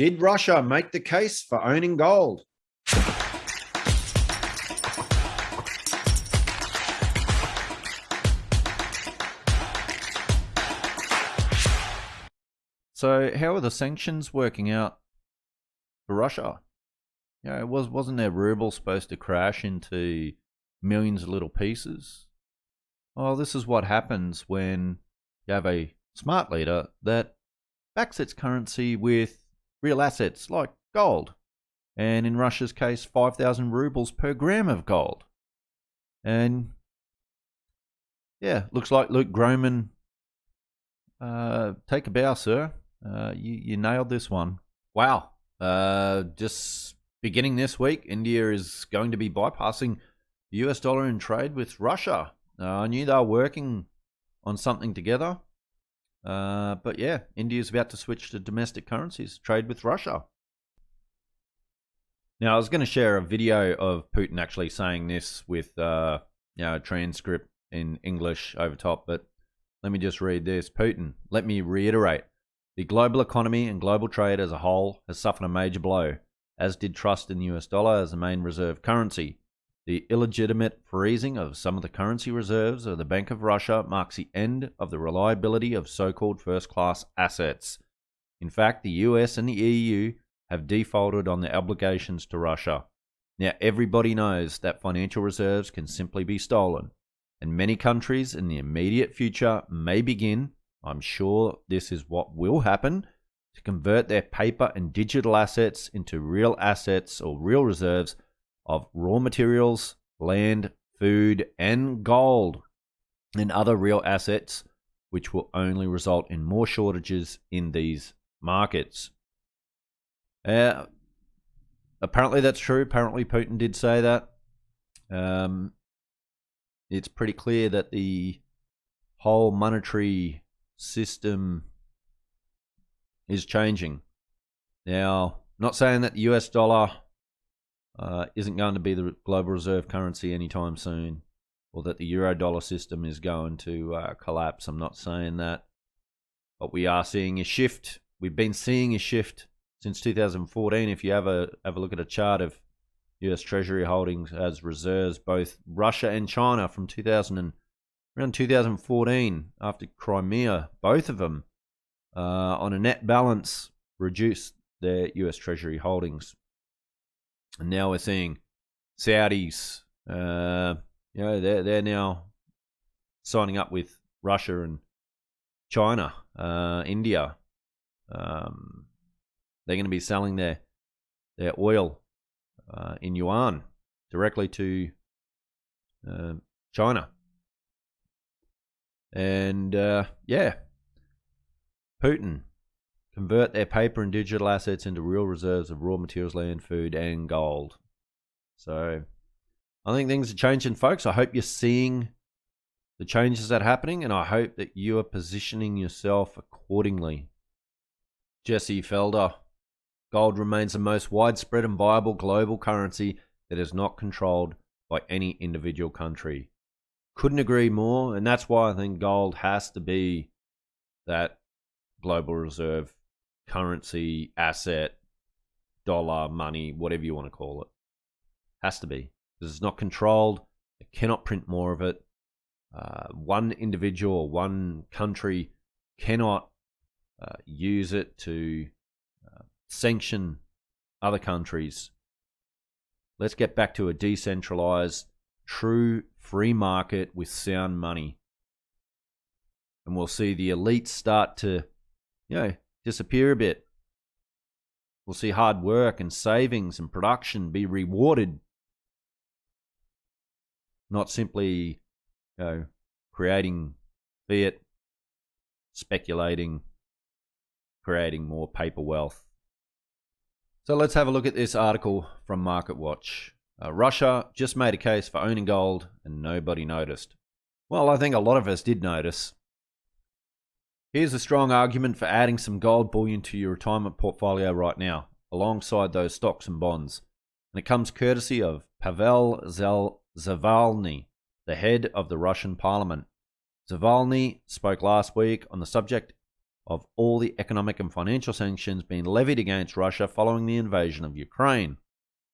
Did Russia make the case for owning gold? So how are the sanctions working out for Russia? Wasn't their ruble supposed to crash into millions of little pieces? Well, this is what happens when you have a smart leader that backs its currency with real assets like gold. And in Russia's case, 5,000 rubles per gram of gold. And yeah, looks like Luke Groman, take a bow, sir. You nailed this one. Wow. Just beginning this week, India is going to be bypassing the US dollar in trade with Russia. I knew they were working on something together. But yeah, India's about to switch to domestic currencies, trade with Russia. Now, I was going to share a video of Putin actually saying this with a transcript in English over top, but let me just read this. Putin, let me reiterate. The global economy and global trade as a whole has suffered a major blow, as did trust in the US dollar as the main reserve currency. The illegitimate freezing of some of the currency reserves of the Bank of Russia marks the end of the reliability of so-called first-class assets. In fact, the US and the EU have defaulted on their obligations to Russia. Now, everybody knows that financial reserves can simply be stolen, and many countries in the immediate future may begin, I'm sure this is what will happen, to convert their paper and digital assets into real assets or real reserves of raw materials, land, food, and gold, and other real assets, which will only result in more shortages in these markets. Apparently that's true. Apparently Putin did say that. It's pretty clear that the whole monetary system is changing. Now, not saying that the US dollar isn't going to be the global reserve currency anytime soon, or that the euro dollar system is going to collapse. I'm not saying that. But we are seeing a shift. We've been seeing a shift since 2014. If you have a look at a chart of US Treasury holdings as reserves, both Russia and China from around 2014, after Crimea, both of them on a net balance reduced their US Treasury holdings. And now we're seeing Saudis, they're now signing up with Russia and China, India. They're going to be selling their oil in yuan directly to China. And Putin, convert their paper and digital assets into real reserves of raw materials, land, food, and gold. So I think things are changing, folks. I hope you're seeing the changes that are happening, and I hope that you are positioning yourself accordingly. Jesse Felder, gold remains the most widespread and viable global currency that is not controlled by any individual country. Couldn't agree more, and that's why I think gold has to be that global reserve currency, asset, dollar, money, whatever you want to call it. Has to be, because it's not controlled. It cannot print more of it. One individual, one country cannot use it to sanction other countries. Let's get back to a decentralized, true free market with sound money. And we'll see the elites start to, disappear a bit. We'll see hard work and savings and production be rewarded. Not simply, creating fiat, speculating, creating more paper wealth. So let's have a look at this article from MarketWatch. Russia just made a case for owning gold and nobody noticed. Well, I think a lot of us did notice. Here's a strong argument for adding some gold bullion to your retirement portfolio right now, alongside those stocks and bonds. And it comes courtesy of Pavel Zavalny, the head of the Russian parliament. Zavalny spoke last week on the subject of all the economic and financial sanctions being levied against Russia following the invasion of Ukraine.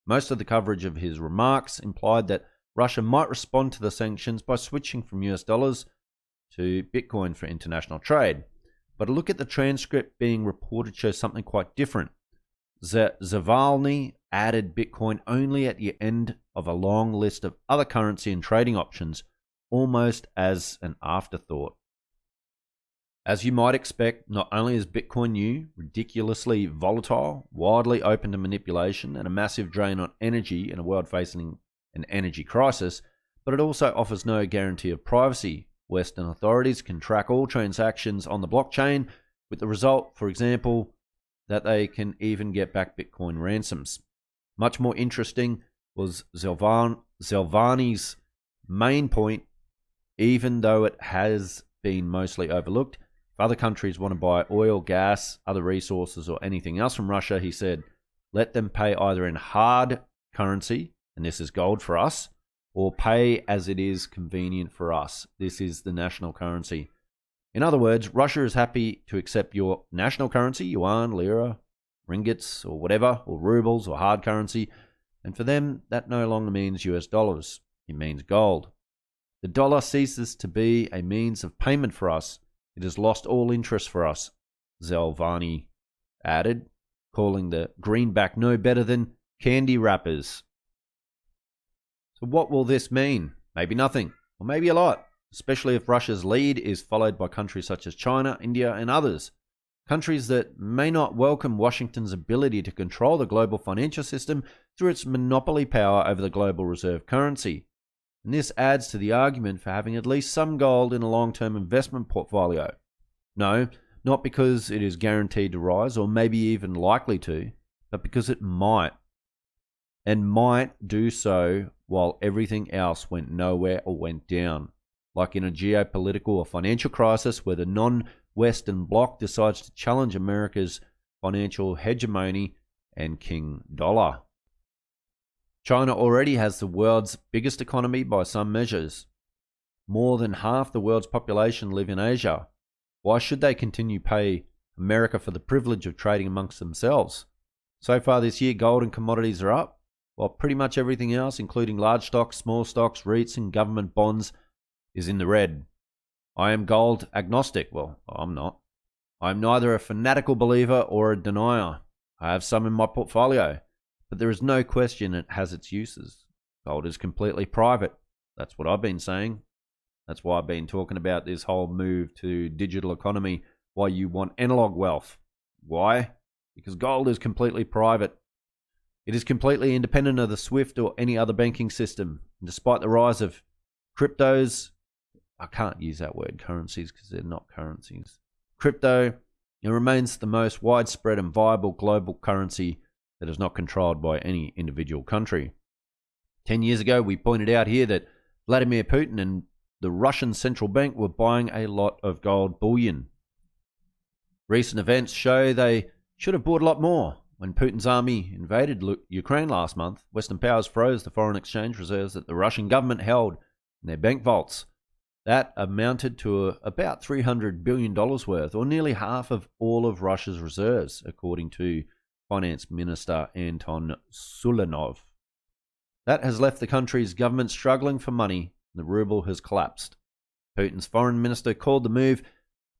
Most of the coverage of his remarks implied that Russia might respond to the sanctions by switching from US dollars to Bitcoin for international trade. But a look at the transcript being reported shows something quite different. Zavalny added Bitcoin only at the end of a long list of other currency and trading options, almost as an afterthought. As you might expect, not only is Bitcoin new, ridiculously volatile, wildly open to manipulation, and a massive drain on energy in a world facing an energy crisis, but it also offers no guarantee of privacy. Western authorities can track all transactions on the blockchain, with the result, for example, that they can even get back Bitcoin ransoms. Much more interesting was Zelvany's main point, even though it has been mostly overlooked. If other countries want to buy oil, gas, other resources, or anything else from Russia, he said, let them pay either in hard currency, and this is gold for us, or pay as it is convenient for us. This is the national currency. In other words, Russia is happy to accept your national currency, yuan, lira, ringgits, or whatever, or rubles, or hard currency, and for them, that no longer means US dollars. It means gold. The dollar ceases to be a means of payment for us. It has lost all interest for us, Zelvany added, calling the greenback no better than candy wrappers. So what will this mean? Maybe nothing, or maybe a lot, especially if Russia's lead is followed by countries such as China, India, and others. Countries that may not welcome Washington's ability to control the global financial system through its monopoly power over the global reserve currency. And this adds to the argument for having at least some gold in a long-term investment portfolio. No, not because it is guaranteed to rise, or maybe even likely to, but because it might. And might do so while everything else went nowhere or went down. Like in a geopolitical or financial crisis where the non-Western bloc decides to challenge America's financial hegemony and king dollar. China already has the world's biggest economy by some measures. More than half the world's population live in Asia. Why should they continue to pay America for the privilege of trading amongst themselves? So far this year, gold and commodities are up, while pretty much everything else, including large stocks, small stocks, REITs, and government bonds, is in the red. I am gold agnostic. Well, I'm not. I'm neither a fanatical believer or a denier. I have some in my portfolio. But there is no question it has its uses. Gold is completely private. That's what I've been saying. That's why I've been talking about this whole move to digital economy, why you want analog wealth. Why? Because gold is completely private. It is completely independent of the SWIFT or any other banking system. And despite the rise of cryptos, I can't use that word currencies because they're not currencies. Crypto, it remains the most widespread and viable global currency that is not controlled by any individual country. 10 years ago, we pointed out here that Vladimir Putin and the Russian central bank were buying a lot of gold bullion. Recent events show they should have bought a lot more. When Putin's army invaded Ukraine last month, Western powers froze the foreign exchange reserves that the Russian government held in their bank vaults. That amounted to about $300 billion worth, or nearly half of all of Russia's reserves, according to Finance Minister Anton Sulanov. That has left the country's government struggling for money, and the ruble has collapsed. Putin's foreign minister called the move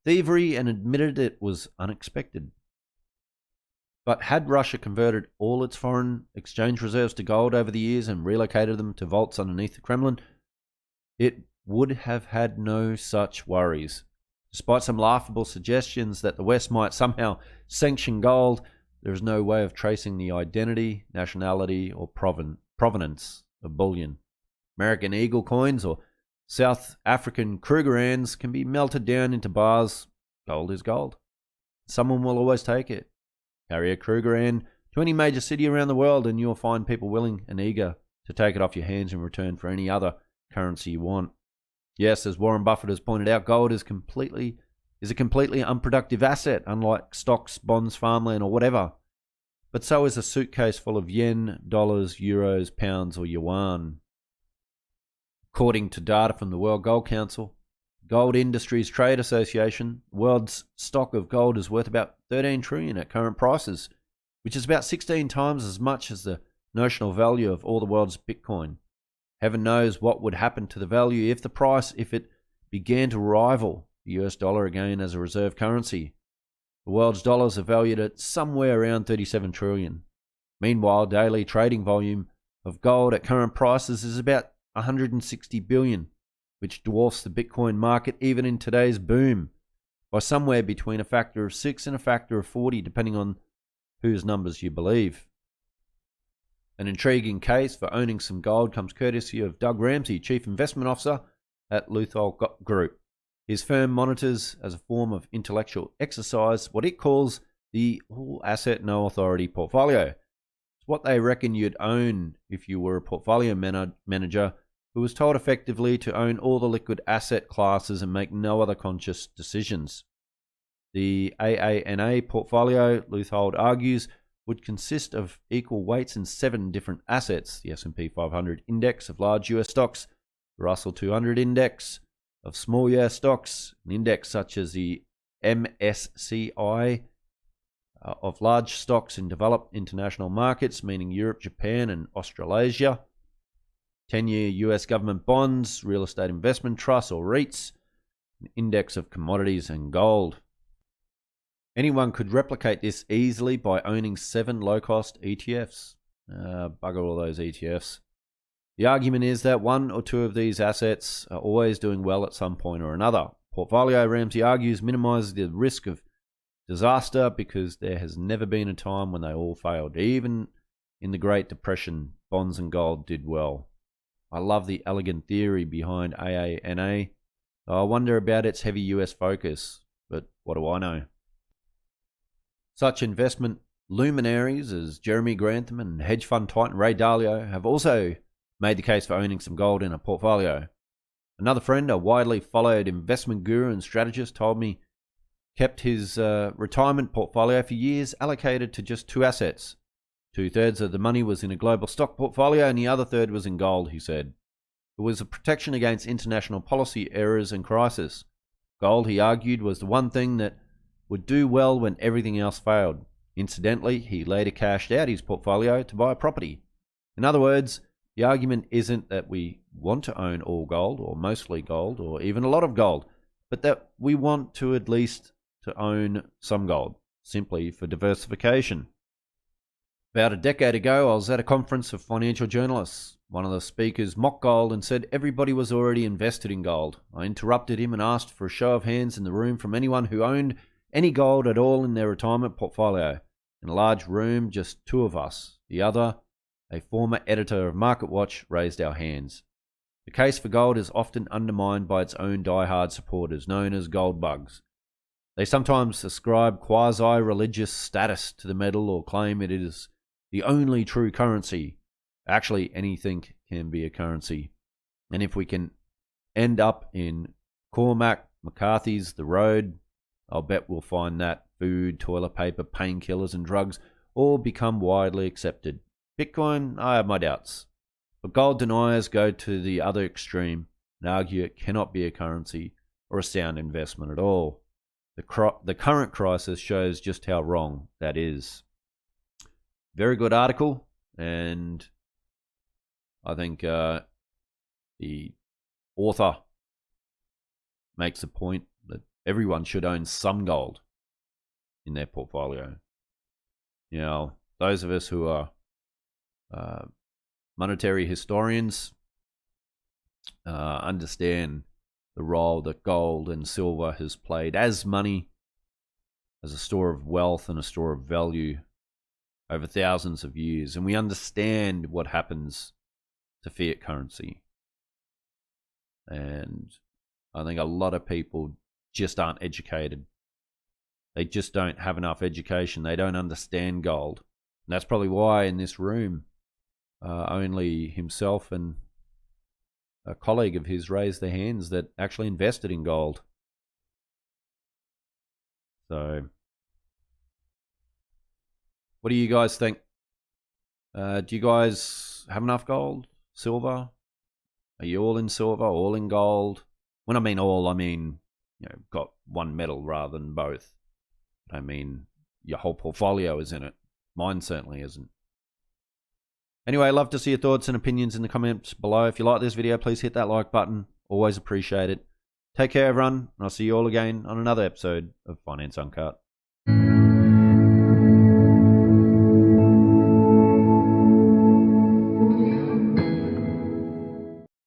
thievery and admitted it was unexpected. But had Russia converted all its foreign exchange reserves to gold over the years and relocated them to vaults underneath the Kremlin, it would have had no such worries. Despite some laughable suggestions that the West might somehow sanction gold, there is no way of tracing the identity, nationality, or provenance of bullion. American Eagle coins or South African Krugerrands can be melted down into bars. Gold is gold. Someone will always take it. Carry a Krugerrand to any major city around the world and you'll find people willing and eager to take it off your hands in return for any other currency you want. Yes, as Warren Buffett has pointed out, gold is a completely unproductive asset, unlike stocks, bonds, farmland, or whatever. But so is a suitcase full of yen, dollars, euros, pounds, or yuan. According to data from the World Gold Council, Gold Industries Trade Association, the world's stock of gold is worth about 13 trillion at current prices, which is about 16 times as much as the notional value of all the world's Bitcoin. Heaven knows what would happen to the value if it began to rival the US dollar again as a reserve currency. The world's dollars are valued at somewhere around 37 trillion. Meanwhile, daily trading volume of gold at current prices is about 160 billion, which dwarfs the Bitcoin market even in today's boom by somewhere between a factor of 6 and a factor of 40, depending on whose numbers you believe. An intriguing case for owning some gold comes courtesy of Doug Ramsey, Chief Investment Officer at Luthol Group. His firm monitors, as a form of intellectual exercise, what it calls the All Asset No Authority portfolio. It's what they reckon you'd own if you were a portfolio manager who was told effectively to own all the liquid asset classes and make no other conscious decisions. The AANA portfolio, Luthold argues, would consist of equal weights in 7 different assets: the S&P 500 index of large US stocks, the Russell 200 index of small US stocks, an index such as the MSCI of large stocks in developed international markets, meaning Europe, Japan, and Australasia, 10-year US government bonds, real estate investment trusts or REITs, an index of commodities and gold. Anyone could replicate this easily by owning 7 low-cost ETFs. Bugger all those ETFs. The argument is that 1 or 2 of these assets are always doing well at some point or another. Portfolio, Ramsey argues, minimizes the risk of disaster because there has never been a time when they all failed. Even in the Great Depression, bonds and gold did well. I love the elegant theory behind AANA. I wonder about its heavy US focus, but what do I know? Such investment luminaries as Jeremy Grantham and hedge fund titan Ray Dalio have also made the case for owning some gold in a portfolio. Another friend, a widely followed investment guru and strategist, told me kept his retirement portfolio for years allocated to just 2 assets. 2/3 of the money was in a global stock portfolio and the other third was in gold, he said. It was a protection against international policy errors and crisis. Gold, he argued, was the one thing that would do well when everything else failed. Incidentally, he later cashed out his portfolio to buy a property. In other words, the argument isn't that we want to own all gold or mostly gold or even a lot of gold, but that we want to at least to own some gold, simply for diversification. About a decade ago, I was at a conference of financial journalists. One of the speakers mocked gold and said everybody was already invested in gold. I interrupted him and asked for a show of hands in the room from anyone who owned any gold at all in their retirement portfolio. In a large room, just 2 of us. The other, a former editor of MarketWatch, raised our hands. The case for gold is often undermined by its own die-hard supporters, known as gold bugs. They sometimes ascribe quasi-religious status to the metal or claim it is the only true currency. Actually, anything can be a currency. And if we can end up in Cormac McCarthy's The Road, I'll bet we'll find that food, toilet paper, painkillers and drugs all become widely accepted. Bitcoin, I have my doubts. But gold deniers go to the other extreme and argue it cannot be a currency or a sound investment at all. The current crisis shows just how wrong that is. Very good article, and I think the author makes a point that everyone should own some gold in their portfolio. You know, those of us who are monetary historians understand the role that gold and silver has played as money, as a store of wealth and a store of value over thousands of years, and we understand what happens to fiat currency. And I think a lot of people just aren't educated. They just don't have enough education. They don't understand gold. And that's probably why in this room, only himself and a colleague of his raised their hands that actually invested in gold. So, what do you guys think? Do you guys have enough gold? Silver? Are you all in silver? All in gold? When I mean all, I mean, got one metal rather than both. I mean, your whole portfolio is in it. Mine certainly isn't. Anyway, love to see your thoughts and opinions in the comments below. If you like this video, please hit that like button. Always appreciate it. Take care, everyone, and I'll see you all again on another episode of Finance Uncut.